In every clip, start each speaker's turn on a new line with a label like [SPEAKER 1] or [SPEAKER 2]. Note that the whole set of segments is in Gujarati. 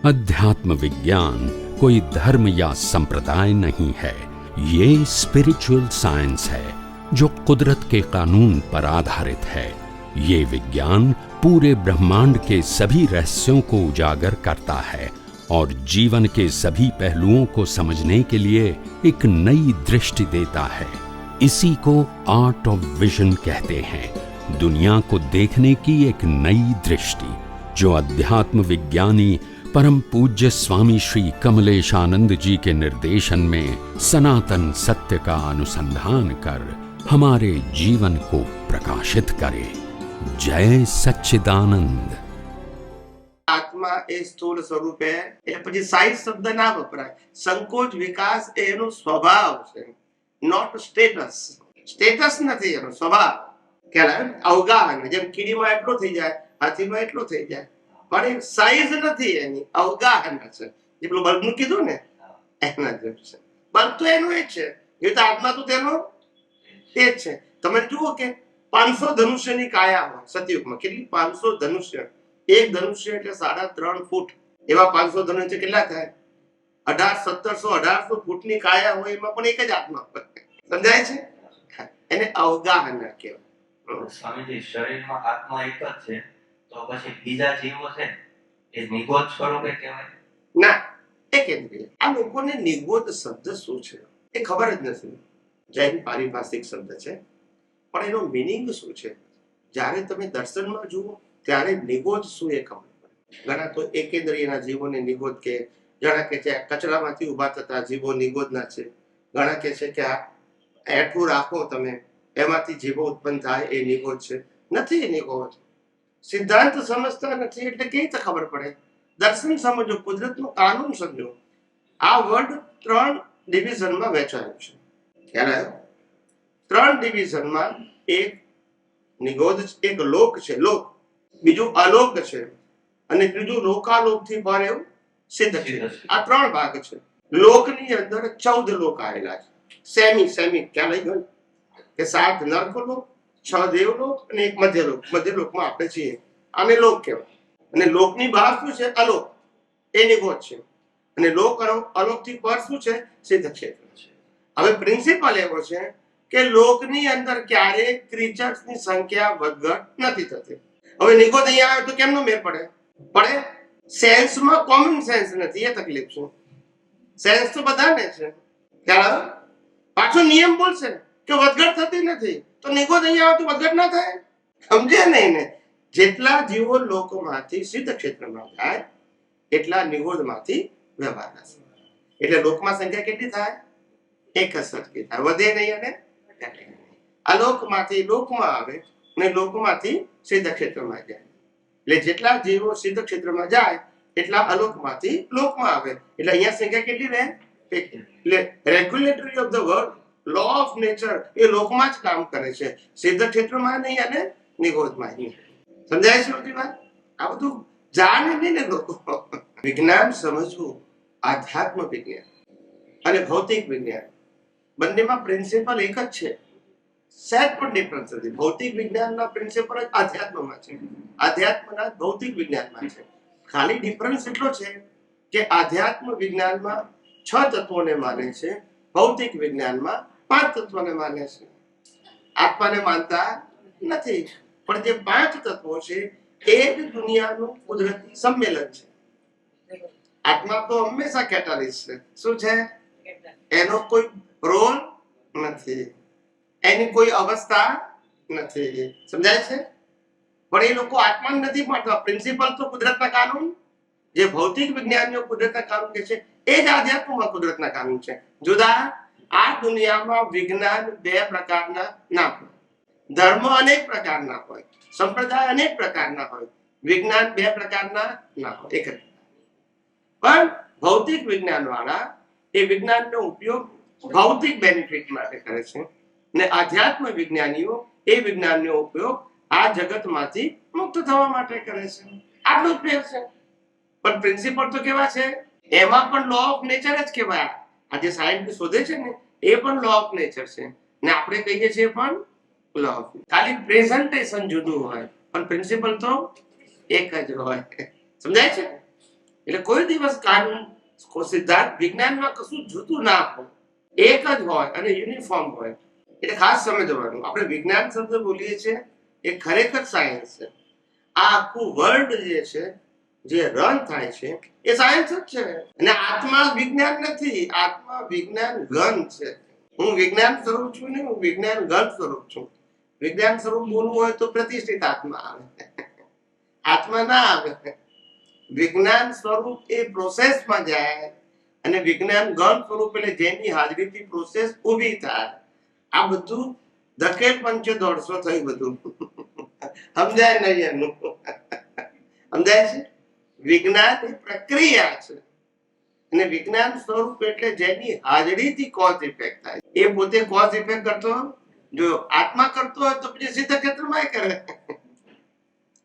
[SPEAKER 1] अध्यात्म विज्ञान कोई धर्म या संप्रदाय नहीं है, ये स्पिरिचुअल साइंस है जो कुदरत के कानून पर आधारित है। ये विज्ञान पूरे ब्रह्मांड के सभी रहस्यों को उजागर करता है और जीवन के सभी पहलुओं को समझने के लिए एक नई दृष्टि देता है। इसी को आर्ट ऑफ विजन कहते हैं, दुनिया को देखने की एक नई दृष्टि, जो अध्यात्म विज्ञानी परम पूज्य स्वामी श्री कमलेशानंद जी के निर्देशन में सनातन सत्य का अनुसंधान कर हमारे जीवन को प्रकाशित करे। जय सच्चिदानंद।
[SPEAKER 2] आत्मा ए स्थूल स्वरूप है, એ પછી સાઈઝ શબ્દ ના વપરાય। સંકોચ વિકાસ એ એનો સ્વભાવ છે, નોટ સ્ટેટસ। સ્ટેટસ નથી, એનો સ્વભાવ કહેવાય। અવગાહન, જેમ કીડીમાં એટલો થઈ જાય, હાથીમાં એટલો થઈ જાય, પણ એ સાઈઝ નથી, એની અવગાહન છે। જે પેલું બલ્બનું કીધું ને, એના જેવું છે। બલ્બ તો એનું એ જ છે, એ તો આત્મા તો તેનો એ જ છે। તમે જુઓ કે 500 ધનુષ્યની કાયા હોય સતયુગમાં, કેટલી 500 ધનુષ્ય, એક ધનુષ્ય એટલે 3.5 ફૂટ, એવા 500 ધનુષ્ય કેટલા થાય? 1700 ફૂટની કાયા હોય, એમાં પણ એક જ આત્મા હોય। સમજાય છે? એને અવગાહન કહેવાય।
[SPEAKER 3] સ્વામીજી, શરીરમાં આત્મા એક જ છે, તો પછી બીજા જીવો છે એ નિગોદ સ્વરૂપે કહેવાય?
[SPEAKER 2] ના, એ કેન્દ્રીય। આ લોકોને નિગોદ શબ્દ શું છે એ ખબર જ નથી। જૈન પારિભાષિક શબ્દ છે, પણ એનો મિનિંગ શું છે? જ્યારે તમે દર્શનમાં જુઓ ત્યારે નિગોદ શું એ ખબર પડે। ઘણા તો એકેન્દ્રિયના જીવોને નિગોદ કે, ઘણા કે છે કચરામાંથી ઊભા થતા જીવો નિગોદના છે, ઘણા કે છે કે આ એઠું રાખો તમે, એમાંથી જીવો ઉત્પન્ન થાય એ નિગોદ છે। નથી નિગોદ। સિદ્ધાંત સમજતા નથી એટલે કેવી રીતે ખબર પડે? દર્શન સમજો, કુદરતનો કાનૂન સમજો। આ વર્લ્ડ 3 ડિવિઝનમાં વહેંચાયું છે। ખ્યાલ આવ્યો? 3 ડિવિઝનમાં એક નિગોદ, એક લોક છે, લોક, બીજું અલોક છે, અને ત્રીજું લોકાલોકથી પર એવું સિદ્ધ છે। આ 3 ભાગ છે। લોકની અંદર 14 લોક આવેલા છે। સેમી ખ્યાલ આવી ગયો કે 7 નર્કલોક, 6 દેવલોક અને એક મધ્યલોક। મધ્યલોકમાં આપણે છીએ, આને લોક કહેવાય। અને લોકની બહાર શું છે? અલોક, એ નિગોદ છે। અને લોક અલોકથી પર શું છે? સિદ્ધ ક્ષેત્ર છે। હવે પ્રિન્સિપલ એવો છે કે લોકની અંદર ક્યારેય ક્રીચર્સની સંખ્યા વધઘટ નથી થતી। હવે નિગોદ અહીંયા આવે તો કેમનો મેળ પડે? સેન્સમાં કોમન સેન્સ નથી, એ તકલીફ છે। સેન્સ તો બધાને છે, ખ્યાલ? પાછો નિયમ બોલશે કે વધઘટ થતી નથી, તો નિગોદ અહીંયા આવે તો વધઘટ ના થાય? સમજે નહીં ને? જેટલા જીવો લોકમાંથી સિદ્ધ ક્ષેત્રમાં જાય એટલા નિગોદમાંથી વ્યવહાર થશે। એટલે લોકમાં સંખ્યા કેટલી થાય? એક જ સરખી થાય, વધે નહીં અને ઘટે નહીં। અલોકમાંથી લોકમાં આવે અને લોકમાંથી સિદ્ધ ક્ષેત્રમાં જાય। એટલે જેટલા જીવો સિદ્ધ ક્ષેત્રમાં જાય એટલા અલોકમાંથી લોકમાં આવે। એટલે અહીંયા સંખ્યા કેટલી રહે? એટલે regulatory of the world, law of nature એ લોકમાં જ કામ કરે છે, સિદ્ધ ક્ષેત્રમાં નહીં અને નિગોદમાં નહીં। સમજાય છે બધી વાત? આ બધું જાણે નહીં ને લોકો। વિજ્ઞાન સમજવું, આધ્યાત્મ વિજ્ઞાન અને ભૌતિક વિજ્ઞાન બંનેમાં પ્રિન્સિપલ એક જ છે, સહેજ પણ ડિફરન્સ નથી। ભૌતિક વિજ્ઞાનના પ્રિન્સિપલ જ આધ્યાત્મમાં છે, આધ્યાત્મના ભૌતિક વિજ્ઞાનમાં છે। ખાલી ડિફરન્સ એટલો છે કે આધ્યાત્મ વિજ્ઞાનમાં 6 તત્વોને માને છે, ભૌતિક વિજ્ઞાનમાં 5 તત્વોને માને છે। આત્માને માનતા નથી, પણ જે 5 તત્વો છે એ જ દુનિયાનું કુદરતી સંમેલન છે। આત્મા તો હંમેશા કેટાલિસ્ટ છે। શું છે? એનો કોઈ રોલ નથી, એની કોઈ અવસ્થા નથી। સમજાય છે? પણ એ લોકો આત્માને નથી માનતા। પ્રિન્સિપલ તો કુદરતના કાનૂન, જે ભૌતિક વિજ્ઞાનીઓ કુદરતના કાનૂન કહે છે, એ જ આધ્યાત્મમાં કુદરતના કાનૂન છે। જુદા આ દુનિયામાં વિજ્ઞાન 2 પ્રકારના ના હોય, ધર્મ અનેક પ્રકારના હોય, સંપ્રદાય અનેક પ્રકારના હોય, વિજ્ઞાન 2 પ્રકારના ના હોય, એક જ। પણ ભૌતિક વિજ્ઞાન વાળા એ વિજ્ઞાનનો ઉપયોગ ભૌતિક બેનિફિટ માટે કરે છે, ને આધ્યાત્મ વિજ્ઞાનીઓ એ વિજ્ઞાનનો ઉપયોગ આ જગતમાંથી મુક્ત થવા માટે કરે છે। આટલો જ ફેર છે, પણ પ્રિન્સિપલ તો કેવા છે? એમાં પણ લો ઓફ નેચર જ કહેવાય। આ જે સાયન્ટિસ્ટ શોધે છે ને, એ પણ લો ઓફ નેચર છે, ને આપણે કહીએ છીએ પણ લો ઓફ। ખાલી પ્રેઝન્ટેશન જુદું હોય, પણ પ્રિન્સિપલ તો એક જ હોય। સમજાય છે? એટલે કોઈ દિવસ કાનૂન સિદ્ધાંત વિજ્ઞાનમાં કશું જુદું ના હોય, એક જ હોય અને યુનિફોર્મ હોય. એટલે ખાસ સમજવાનું, આપણે વિજ્ઞાન શબ્દ બોલીએ છીએ એ ખરેખર સાયન્સ છે. આ આખું વર્લ્ડ જે છે, જે રન થાય છે, એ સાયન્સ જ છે. અને આત્મા વિજ્ઞાન નથી, આત્મા વિજ્ઞાન ઘન છે. હું વિજ્ઞાન સ્વરૂપ છું ને, હું વિજ્ઞાન ઘન સ્વરૂપ છું. વિજ્ઞાન સ્વરૂપ બોલવું હોય તો પ્રતિષ્ઠિત આત્મા આવે, આત્મા ના આવે. વિજ્ઞાન સ્વરૂપ એ પ્રોસેસમાં જાય અને વિજ્ઞાન ઘન સ્વરૂપ એટલે જેની હાજરીથી પ્રોસેસ ઊભી થાય. આ બધું ધકેલ પંચે દોઢસો થયું બધું. સમજાય નહીં એનું? સમજાય છે? વિજ્ઞાન એ પ્રક્રિયા છે અને વિજ્ઞાન સ્વરૂપ એટલે જેની હાજરીથી કોઝ ઇફેક્ટ થાય. એ પોતે કોઝ ઇફેક્ટ કરતો, જો આત્મા કરતો હોય તો પછી સિદ્ધ ક્ષેત્રમાં કરે.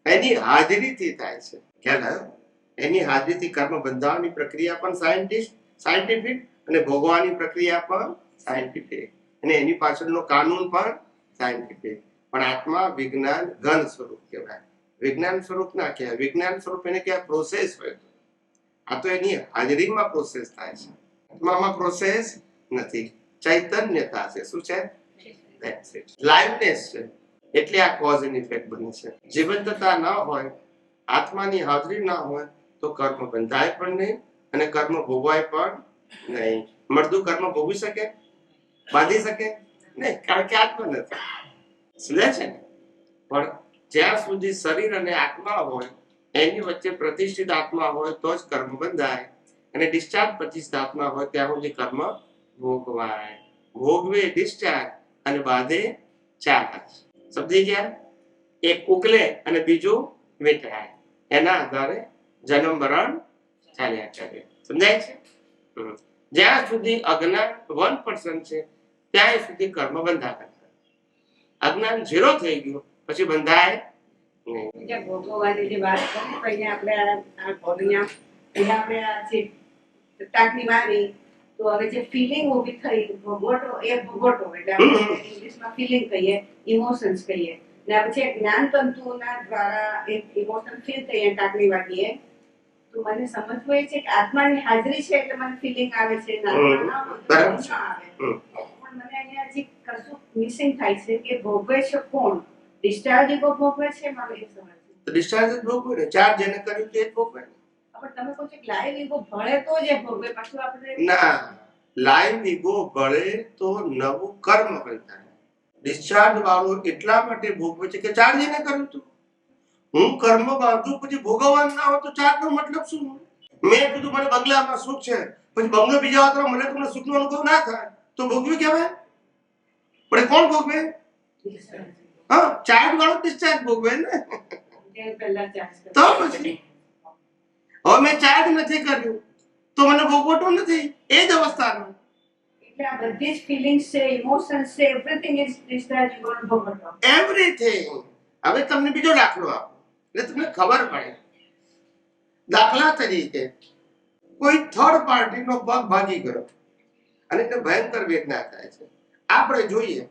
[SPEAKER 2] એની હાજરીથી થાય છે. ખ્યાલ આવ્યો? એની હાજરીથી કર્મ બંધાવવાની પ્રક્રિયા પણ સાયન્ટિફિક અને ભોગવાની પ્રક્રિયા પણ સાયન્ટિફિક અને એની પાછળનો કાનૂન પણ સાયન્ટિફિક. પણ આત્મા વિજ્ઞાન ઘન સ્વરૂપ કહેવાય. વિજ્ઞાન સ્વરૂપ ના કહેવાય. વિજ્ઞાન સ્વરૂપ એને કહેવાય પ્રોસેસ હોય. આ તો એની હાજરીમાં પ્રોસેસ થાય છે. આત્મામાં પ્રોસેસ નથી, ચૈતન્યતા છે. શું છે? લાઈવનેસ છે. એટલે આ કોઝ એન્ડ ઇફેક્ટ બને છે. જીવંતતા ન હોય, આત્માની હાજરી ના હોય તો કર્મ બંધાય પણ નહીં અને કર્મ ભોગવાય પણ નહીં. મળતું કર્મ ભોગવી શકે, બાંધી શકે નહીં, કારણ કે આત્મા નથી. સમજાય છે ને? પણ જ્યાં સુધી શરીર અને આત્મા હોય એની વચ્ચે પ્રતિષ્ઠિત આત્મા હોય તો જ કર્મ બંધાય અને ડિસ્ચાર્જ પ્રતિષ્ઠિત આત્મા હોય ત્યાં સુધી કર્મ ભોગવાય. ભોગવે ડિસ્ચાર્જ અને બાંધે ચાર્જ. સમજી ગયા? એક ઉકલે અને બીજું વેટાય. એના આધારે જન્મ મરણ ચાલ્યા કરે. સમજાય છે? જ્યાં સુધી અજ્ઞાન 1% છે ત્યાં સુધી કર્મ બંધાતા. અજ્ઞાન 0 થઈ ગયું પછી બંધાય નહીં.
[SPEAKER 4] ભોગવવાની જે વાત કરી આપણે આ બોડીના આપણે આ જે ટાંકની વારી તો હવે જે ફિલિંગ ઊભી થઈ ભોગવટો એ ભોગવટો એટલે આપણે ઇંગ્લિશમાં ફિલિંગ કહીએ, ઇમોશન્સ કહીએ. ને પછી જ્ઞાન તંતુઓના દ્વારા એક ઇમોશન ફીલ થઈએ ટાંકની વાગીએ તો મને સમજવું એ છે કે આત્માની હાજરી છે એટલે મને ફિલિંગ આવે છે, ના આવે. પણ મને અહીંયા હજી કશું મિસિંગ થાય છે કે ભોગવે છે કોણ? ડિસ્ચાર્જ ઈગો ભોગવે છે? મારે એ સમજ
[SPEAKER 2] તો ડિસ્ચાર્જ જ ભોગવે ને. ચાર્જ જેને કર્યું તે જ ભોગવે.
[SPEAKER 4] પણ તમે કહો છો કે લાઈવ ઈગો ભળે તો જ એ ભોગવે, પાછું આપણે
[SPEAKER 2] ના, લાઈવ ઈગો ભળે તો નવું કર્મ બંધાય. ડિસ્ચાર્જ વાળો એટલા માટે ભોગવે છે કે ચાર્જ એને કર્યું હતું. હું કર્મ બાંધું પછી ભોગવવાનું ના હોય તો ચાર્જ નો મતલબ શું? મેં કીધું મને બંગલામાં સુખ છે, પછી બંગલો બીજા વાતમાં મને તમને સુખનો અનુભવ ના થાય તો ભોગવી કહેવાય? પણ કોણ ભોગવે? હા, ચાર્જ વાળો ડિસ્ચાર્જ ભોગવે ને.
[SPEAKER 4] પહેલા ચાર્જ
[SPEAKER 2] તો પછી હવે મેં ચાર્જ નથી કર્યું તો મને ભોગવટો નથી. એ જ અવસ્થાનું
[SPEAKER 4] એટલે આ બધી જ ફિલિંગ્સ છે, ઇમોશન્સ છે, એવરીથિંગ ઇઝ ડિસ્ચાર્જ ઈગો ભોગવટો.
[SPEAKER 2] એવરીથિંગ. હવે તમને બીજો દાખલો આપો એટલે તમને ખબર પડે. દાખલા તરીકે કોઈ થર્ડ પાર્ટીનો પગ ભાગી ગયો અને એને ભયંકર વેદના થાય છે. આપણે જોઈએ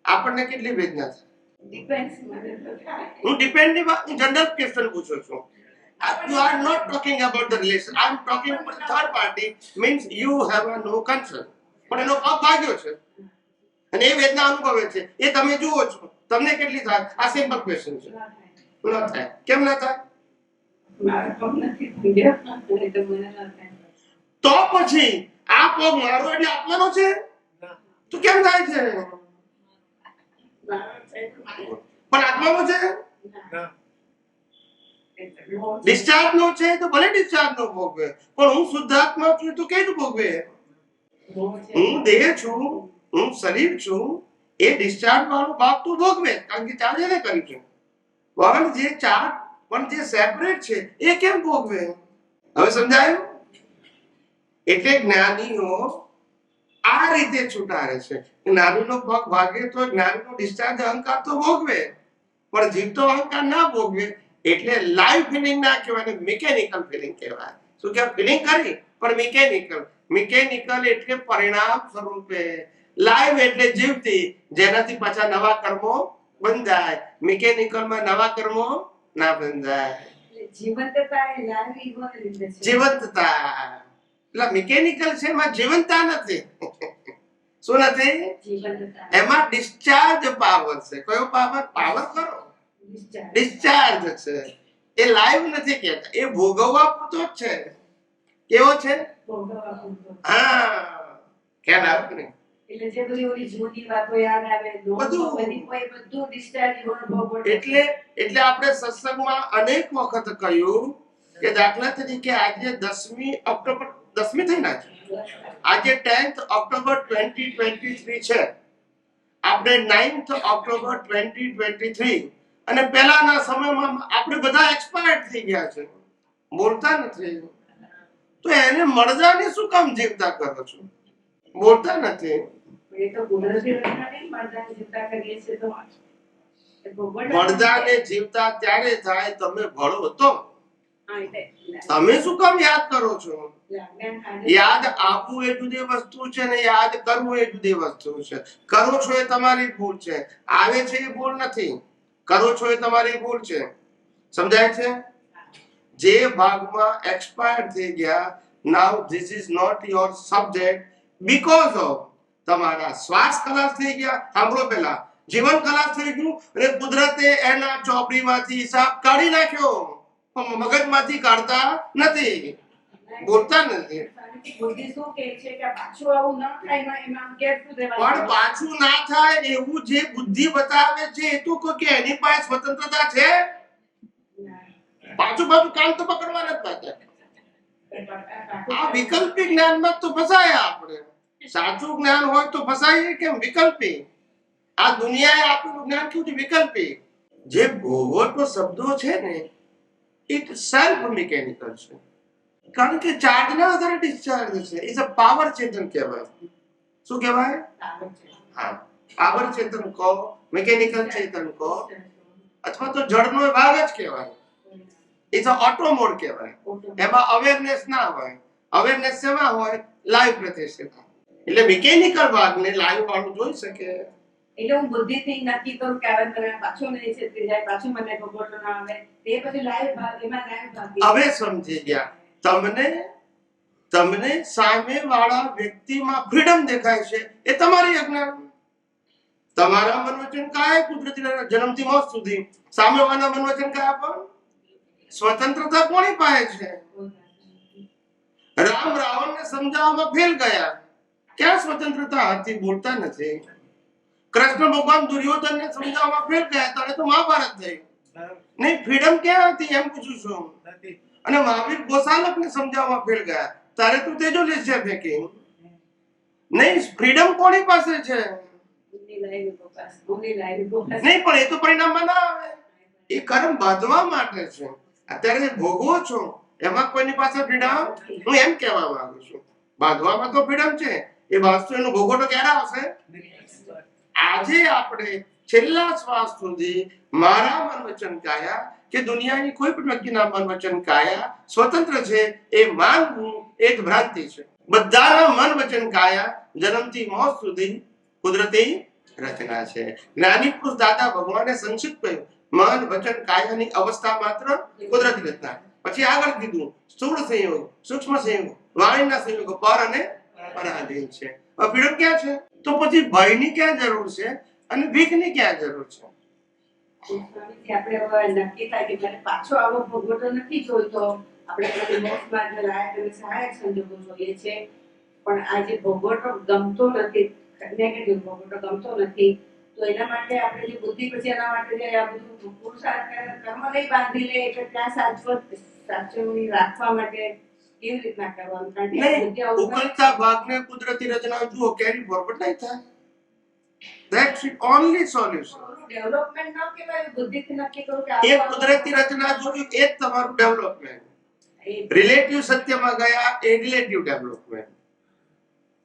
[SPEAKER 2] આપણને કેટલી વેદના થાય?
[SPEAKER 4] ડિપેન્ડ્સ મને તો થાય.
[SPEAKER 2] હું ડિપેન્ડ ની જનરલ ક્વેશ્ચન પૂછું છું. You are not talking about the relation. I am talking about the third party. Means you have a no concern. પણ એનો પગ ભાગ્યો છે અને એ વેદના અનુભવે છે, એ તમે જુઓ છો. તમને કેટલી થાય? આ સિમ્પલ ક્વેશ્ચન છે. ન થાય. કેમ ના થાય?
[SPEAKER 4] મારો પગ નથી ભાગ્યો એટલે મને ન થાય.
[SPEAKER 2] તો પછી આ પગ મારો એટલે આત્માનો છે તો કેમ થાય છે?
[SPEAKER 4] મારો છે
[SPEAKER 2] પણ આત્માનો છે. ડિસ્ચાર્જ નો છે તો ભલે ડિસ્ચાર્જ નો ભોગવે, પણ હું શુદ્ધાત્મા છું તો કેમ ભોગવે? હું દેહ છું, હું શરીર છું, એ ડિસ્ચાર્જ વાળો ભાગ તો ભોગવે કારણ કે ચાર્જ એને કર્યું છે. પણ જે ચાર્જ પણ જે સેપરેટ છે એ કેમ ભોગવે? હવે સમજાયું? એટલે જ્ઞાનીઓ આ રીતે છૂટારે છે. જ્ઞાનીનો પગ ભાગે તો જ્ઞાનીનો ડિસ્ચાર્જ અહંકાર તો ભોગવે, પણ જીવતો અહંકાર ના ભોગવે. એટલે લાઈવ ફિલિંગ ના કહેવાય, મિકેનિકલ ફિલિંગ કહેવાય. શું કહેવાય? ફિલિંગ કરી પણ મિકેનિકલ. મિકેનિકલ એટલે પરિણામ સ્વરૂપે. લાઈવ એટલે જીવતી, જેનાથી પાછા નવા કર્મો બંધાય. મિકેનિકલમાં નવા કર્મો ના બંધાય.
[SPEAKER 4] જીવંતતા એ લાઈવ ઈગોને લીધે છે.
[SPEAKER 2] જીવંતતા એટલે મિકેનિકલ છે, એમાં જીવંતતા નથી. શું નથી?
[SPEAKER 4] જીવંતતા.
[SPEAKER 2] એમાં ડિસ્ચાર્જ પાવર છે. કયો પાવર? પાવર કરો
[SPEAKER 4] discharge.
[SPEAKER 2] ડિસ્ચાર્જ છે. એ લાઈવ નથી કહેતા, એ ભોગવવા પૂરતો જ છે. કેવો છે?
[SPEAKER 4] ભોગવવા પૂરતો.
[SPEAKER 2] હા, ખ્યાલ આવે ને?
[SPEAKER 4] એટલે જે બધી ઓલી જૂની વાતો યાદ આવે,
[SPEAKER 2] બધું.
[SPEAKER 4] બધી કોઈ બધું discharge ઈગોનો ભોગવટો.
[SPEAKER 2] એટલે આપણે સત્સંગમાં અનેક વખત કહ્યું કે દાખલા તરીકે આજે 10મી ઓક્ટોબર 10મી થઈ ના છે, આજે 10th ઓક્ટોબર 2023 છે, આપણે 9th ઓક્ટોબર 2023 અને પહેલાના સમયમાં આપણે બધા એક્સપાયર્ડ થઈ ગયા છે, બોલતા નથી. તો એને મળદાને શું કામ જીવતા કરો છો? બોલતા નથી.
[SPEAKER 4] એ તો કુદરતી રચના નહીં, મરદાને જીવતા કરીએ છીએ તો એ ભોગવટ.
[SPEAKER 2] મળદાને જીવતા ત્યારે થાય તમે ભળો તો.
[SPEAKER 4] હા, એટલે
[SPEAKER 2] તમે શું કામ યાદ કરો છો?
[SPEAKER 4] જ્ઞાન હાજર.
[SPEAKER 2] યાદ આપવું એ જુદી વસ્તુ છે ને યાદ કરવું એ જુદી વસ્તુ છે. કરો છો એ તમારી ભૂલ છે, આવે છે એ ભૂલ નથી. કરો છો એ તમારી ભૂલ છે. સમજાય છે? જે ભાગમાં એક્સપાયર થઈ ગયા, now this is not your subject because of તમારા શ્વાસ ખલાસ થઈ ગયા. સાંભળો, પેલા જીવન ખલાસ થઈ ગયું અને કુદરતે એના ચોપડીમાંથી હિસાબ કાઢી નાખ્યો, પણ મગજમાંથી કાઢતા નથી, બોલતા નથી.
[SPEAKER 4] શારીરિક બુદ્ધિ શું કહે છે કે પાછું આવું ન થાય, એમાં careful
[SPEAKER 2] પણ
[SPEAKER 4] રહેવાનું.
[SPEAKER 2] પાછું ના થાય એવું જે બુદ્ધિ બતાવે છે એ તો કોઈ કે એની પાસે સ્વતંત્રતા છે? પાછું કામ તો પકડવાના જ પાછા. આ વિકલ્પી જ્ઞાનમાં તો ફસાયા આપણે. સાચું જ્ઞાન હોય તો ફસાઈએ કેમ? વિકલ્પી. આ દુનિયાએ આપેલું જ્ઞાન કેવું છે? વિકલ્પી. જે ભોગવટો શબ્દો છે ને, ઇટ સેલ્ફ મિકેનિકલ છે, કારણ કે ચાર્જના આધારે ડિસ્ચાર્જ છે. ઇઝ અ પાવર ચેતન કહેવાય. શું કહેવાય? હા, પાવર ચેતન કહો, મિકેનિકલ ચેતન કહો, અથવા તો જડનો ભાગ જ કહેવાય. ઇઝ અ ઓટો મોડ કહેવાય. એમાં અવેરનેસ ના હોય. અવેરનેસ શેમાં હોય? લાઈવ પ્રત્યક્ષતા. એટલે મિકેનિકલ ભાગને લાઈવ વાળું જોઈ શકે.
[SPEAKER 4] એટલે હું બુદ્ધિથી નક્કી કરું કે હવે તમે પાછું નહીં છેતરી જાય, પાછું મને ભોગવટો ના આવે, તે પછી લાઈવ ભાગ, એમાં લાઈવ ભાગ.
[SPEAKER 2] હવે સમજી ગયા. તમને સામે વાળા વ્યક્તિમાં ફ્રીડમ દેખાય છે, એ તમારી અજ્ઞાન. તમારા મન વચન કાય કુદરતી જન્મથી મોત સુધી સામે વાળા મન વચન કાય પણ સ્વતંત્રતા કોની પાસે છે? રામ રાવણને સમજાવવામાં ફેલ ગયા, ક્યાં સ્વતંત્રતા હતી? બોલતા નથી. કૃષ્ણ ભગવાન દુર્યોધનને સમજાવવામાં ફેલ ગયા, ત્યારે તો મહાભારત થઈ. નહીં, ફ્રીડમ ક્યાં હતી એમ પૂછું છું. અને મહાવીર ગોસાલકને સમજાવવામાં ફેલ ગયા, તારે તું તેજો લેશે ફેંકી. નહીં, ફ્રીડમ કોની પાસે છે? નહીં, પણ એ તો પરિણામમાં ના આવે. એ કર્મ બાંધવા માટે છે. અત્યારે જે ભોગવો છો એમાં કોઈની પાસે ફ્રીડમ, હું એમ કહેવા માંગુ છું, બાંધવામાં તો ફ્રીડમ છે. એ વાસ્તુ એનો ભોગવટો ક્યારે આવશે? આજે આપણે છેલ્લા શ્વાસ સુધી મારા મન વચન કાયા કે દુનિયાની કોઈ પણ વ્યક્તિના મન વચન કાયા સ્વતંત્ર છે એ માનવું એ જ ભ્રાંતિ છે. બધાના મન વચન કાયા જન્મથી મોત સુધી કુદરતી રચના છે. જ્ઞાની પુરુષ દાદા ભગવાને સંક્ષિપ્ત કહ્યું, મન વચન કાયાની અવસ્થા માત્ર કુદરતી રચના. પછી આગળ કીધું સ્થૂળ સંયોગ, સૂક્ષ્મ સંયોગ, વાણીના સંયોગો પર અને પરાધીન છે. ફ્રીડમ ક્યાં છે? તો પછી ભયની ક્યાં જરૂર છે અને ભીખની ક્યાં જરૂર છે?
[SPEAKER 4] આપણે હવે નક્કી થાય કે મારે પાછો આવો ભોગવટો નથી જોઈતો, આપણે બધી મોક્ષ માર્ગ લાયક અને સહાયક સંજોગો જોઈએ છે, પણ આ જે ભોગવટો ગમતો નથી, નેગેટિવ ભોગવટો ગમતો નથી, તો એના માટે આપણે જે બુદ્ધિ પછી એના માટે જે આ બધું પુરુષાર્થ કર્મ નહીં બાંધી લે, એટલે ત્યાં સાચવણી રાખવા માટે કેવી રીતના કરવાનું? કારણ કે
[SPEAKER 2] નહીં,
[SPEAKER 4] બુદ્ધિ અવગણ-
[SPEAKER 2] ઉકળતા ભાગને કુદરતી રચના જુઓ, કેરી ફોરવર્ડ નહીં થાય. That's the only solution.
[SPEAKER 4] Development ન કહેવાય, બુદ્ધિથી નક્કી કરું કે
[SPEAKER 2] એ
[SPEAKER 4] આવું
[SPEAKER 2] કુદરતી રચના જોયું, એ જ તમારું ડેવલપમેન્ટ.
[SPEAKER 4] એ
[SPEAKER 2] રિલેટિવ સત્યમાં ગયા, એ રિલેટિવ ડેવલપમેન્ટ.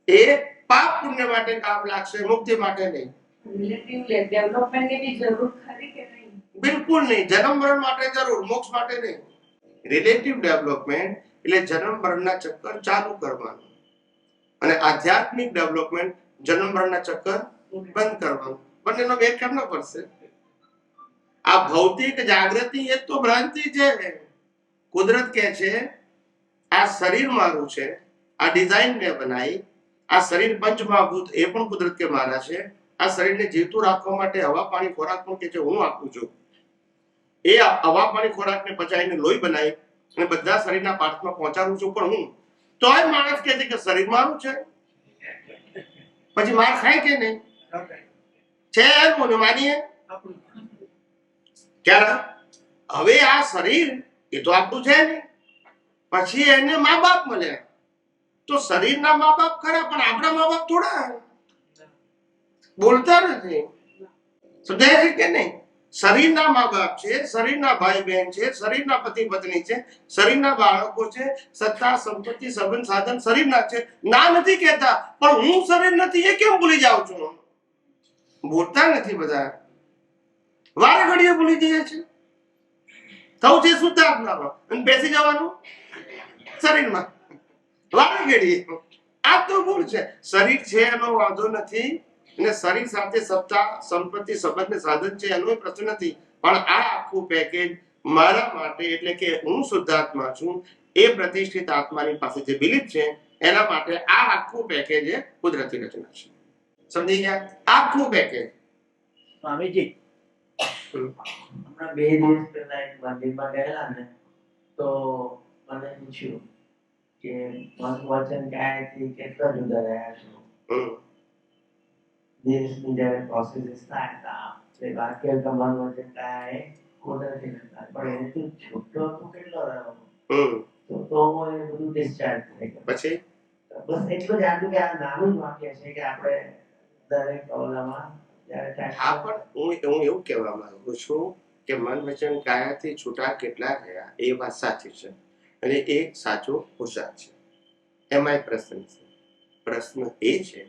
[SPEAKER 2] એ પાપ પુણ્ય માટે કામ લાગશે, મુક્તિ માટે નહીં.
[SPEAKER 4] રિલેટિવ ડેવલપમેન્ટની બી જરૂર ખરી કે નહીં?
[SPEAKER 2] બિલકુલ નહીં. જન્મ મરણ માટે જરૂર, મોક્ષ માટે નહીં. રિલેટિવ ડેવલપમેન્ટ એટલે જન્મ મરણના ચક્કર ચાલુ કરવાનું, અને આધ્યાત્મિક ડેવલપમેન્ટ જન્મ મરણના ચક્કર બંધ કરવાનું. બંનેનો વેર કેમ ન પડશે? આ ભૌતિક જાગૃતિ એ તો ભ્રાંતિ છે. કુદરત કહે છે આ શરીર મારું છે, આ ડિઝાઇન મેં બનાવી, આ શરીર પંચમહાભૂત એ પણ કુદરત કે મારા છે, આ શરીરને જીવતું રાખવા માટે હવા પાણી ખોરાક પણ કે છે હું આપું છું. એ હવા પાણી ખોરાકને પચાવીને લોહી બનાવી અને બધા શરીરના પાર્ટમાં પહોંચાડું છું પણ હું. તોય માણસ કહે છે કે શરીર મારું છે. પછી માર ખાય કે નહીં? છે કોને માનીએ? ક્યારે? હવે આ શરીર એ તો આપણું છે ને, પછી એને મા બાપ મળ્યા. તો શરીરના મા બાપ ખરા, પણ આપણા મા બાપ થોડા બોલતા નથી. સમજાય છે કે નહીં? શરીરના મા બાપ છે, શરીરના ભાઈ બહેન છે, શરીરના પતિ પત્ની છે, શરીરના બાળકો છે, સત્તા સંપત્તિ સંબંધ સાધન શરીરના છે. ના નથી કહેતા, પણ હું શરીર નથી એ કેમ ભૂલી જાઉં છું? બોલતા નથી બધા, વારે ઘડીએ ભૂલી જઈએ છે. થવું છે શુદ્ધાત્મામાં અને બેસી જવાનું શરીરમાં વારે ઘડીએ. આ તો ભૂલ છે. શરીર છે એનો વાંધો નથી, અને શરીર સાથે સત્તા સંપત્તિ સંબંધ સાધન છે એનો પ્રશ્ન નથી, પણ આ આખું પેકેજ મારા માટે, એટલે કે હું શુદ્ધાત્મા છું એ પ્રતિષ્ઠિત આત્માની પાસે જે બિલીફ છે એના માટે આ આખું પેકેજ એ કુદરતી રચના છે. સમજી ગયા? આખું પેકેજ.
[SPEAKER 5] સ્વામીજી, હમણાં 2 દિવસ પહેલા એક મંદિરમાં ગયેલા ને, તો મને પૂછ્યું કે મન વચન કાયાથી કેટલા જુદા રહ્યા છો. દેશની જ્યારે પ્રોસેસીસ થાય તો એ વાક્ય મન વચન કાયા એ કુદરતી હતા, પણ એનાથી છૂટો તો કેટલો રહ્યો. તો એ બધું ડિસ્ચાર્જ થઈ ગયું.
[SPEAKER 2] પછી
[SPEAKER 5] બસ એટલું જ આટલું કે આ નાનું જ વાક્ય છે કે આપણે દરેક ઓલામાં
[SPEAKER 2] હા, પણ હું એવું કહેવા માંગુ છું કે મન વચન કાયાથી છૂટા કેટલા રહ્યા એ વાત સાચી છે, અને એ સાચો પુરુષાર્થ છે. એમાં એક પ્રશ્ન છે. પ્રશ્ન એ છે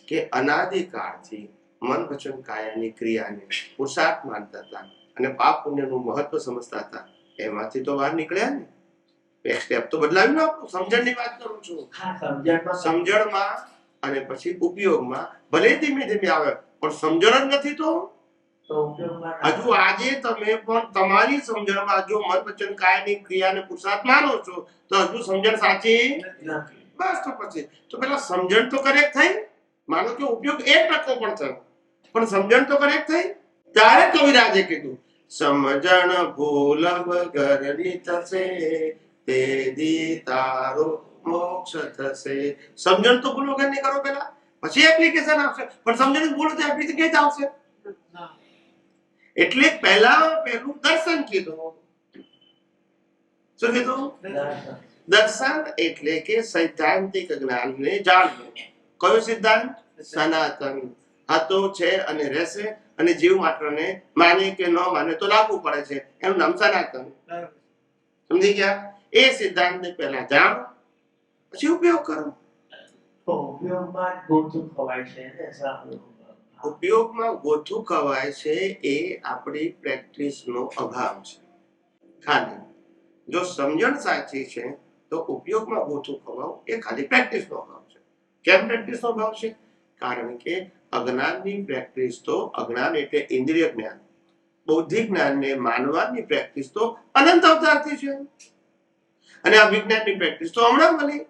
[SPEAKER 2] કે અનાદિકાળથી મન વચન કાયાની ક્રિયાને પુરુષાર્થ માનતા હતા અને પાપ પુણ્યનું મહત્વ સમજતા હતા. એમાંથી તો બહાર નીકળ્યા ને. એક સ્ટેપ તો બદલાવી નાખો. સમજણની વાત કરું છું. સમજણમાં અને પછી ઉપયોગમાં ભલે ધીમે ધીમે આવે, પણ સમજણ જ નથી તો હજુ આજે તમે પણ તમારી સમજણમાં જો મન વચન કાયાની ક્રિયાને પુરુષાર્થ માનો છો તો હજુ સમજણ સાચી બસ. તો પછી તો પેલા સમજણ તો કરેક્ટ થઈ. માનો કે ઉપયોગ 1% પણ થયો, પણ સમજણ તો કરેક્ટ થઈ. ત્યારે કવિરાજે કીધું સમજણ ભૂલ વગરની થશે તે દી તારો મોક્ષ થશે. સમજણ તો ભૂલ વગરની કરો પેલા, પછી એપ્લિકેશન આવશે. પણ સમજણ ભૂલ તો એપ્લિકેશન કઈ આવશે? એટલે પહેલું દર્શન કીધું. શું કીધું? દર્શન એટલે કે સૈદ્ધાંતિક જ્ઞાનને જાણવું. કયો સિદ્ધાંત? સનાતન. હતો છે અને રહેશે, અને જીવ માત્રને માને કે ન માને તો લાગુ પડે છે, એનું નામ સનાતન. સમજી ગયા? એ સિદ્ધાંતને પહેલા જાણો, પછી ઉપયોગ કરો.
[SPEAKER 5] ઉપયોગમાં ગોતું ખવાય છે ને.
[SPEAKER 2] ઉપયોગમાં ગોથું ખવાય છે એ આપણી પ્રેક્ટિસનો અભાવ છે. ખાલી જો સમજણ સાચી છે તો ઉપયોગમાં ગોથું ખવાવું એ ખાલી પ્રેક્ટિસનો અભાવ છે. કેમ પ્રેક્ટિસનો અભાવ છે? કારણ કે અજ્ઞાનની પ્રેક્ટિસ તો, અજ્ઞાન એટલે ઇન્દ્રિય જ્ઞાન, બૌદ્ધિક જ્ઞાનને માનવાની પ્રેક્ટિસ તો અનંત અવતારથી છે, અને આ વિજ્ઞાનની પ્રેક્ટિસ તો હમણાં મળી.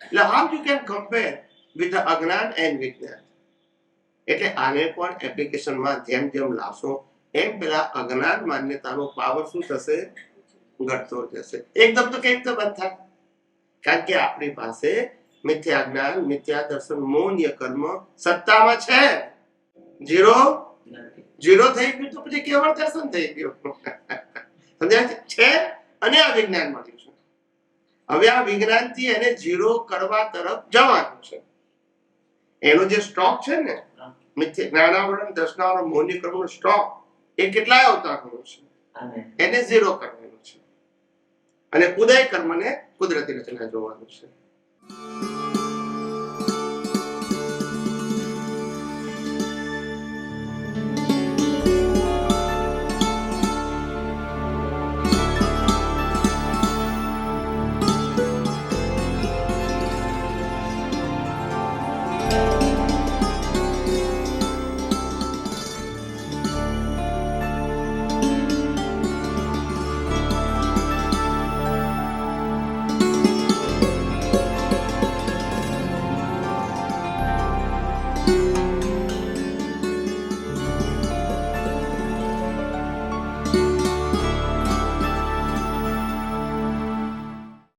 [SPEAKER 2] એટલે how you can compare with the અજ્ઞાન and વિજ્ઞાન? એટલે આને પણ એપ્લિકેશનમાં જેમ જેમ લાવશો એમ પેલા અજ્ઞાન માન્યતાનો પાવર શું થશે? ઘટતો જશે. એકદમ તો કેમ તો બંધ થાય? કારણ કે આપણી પાસે મિથ્યા જ્ઞાન, મિથ્યા દર્શન, મૌન્ય કર્મ સત્તામાં છે. ઝીરો થઈ ગયું તો પછી કેવળ દર્શન થઈ ગયું. સમજાય છે? અને આ વિજ્ઞાન મળ્યું છે. હવે આ વિજ્ઞાનથી એને ઝીરો કરવા તરફ જવાનું છે. એનો જે સ્ટોક છે ને, જ્ઞાનાવરણ, દર્શનાવરણ, મૌન્ય કર્મનો સ્ટોક, એ કેટલાય અવતારનો છે. એને ઝીરો કરવાનો છે, અને ઉદય કર્મને કુદરતી રચના જોવાનું છે.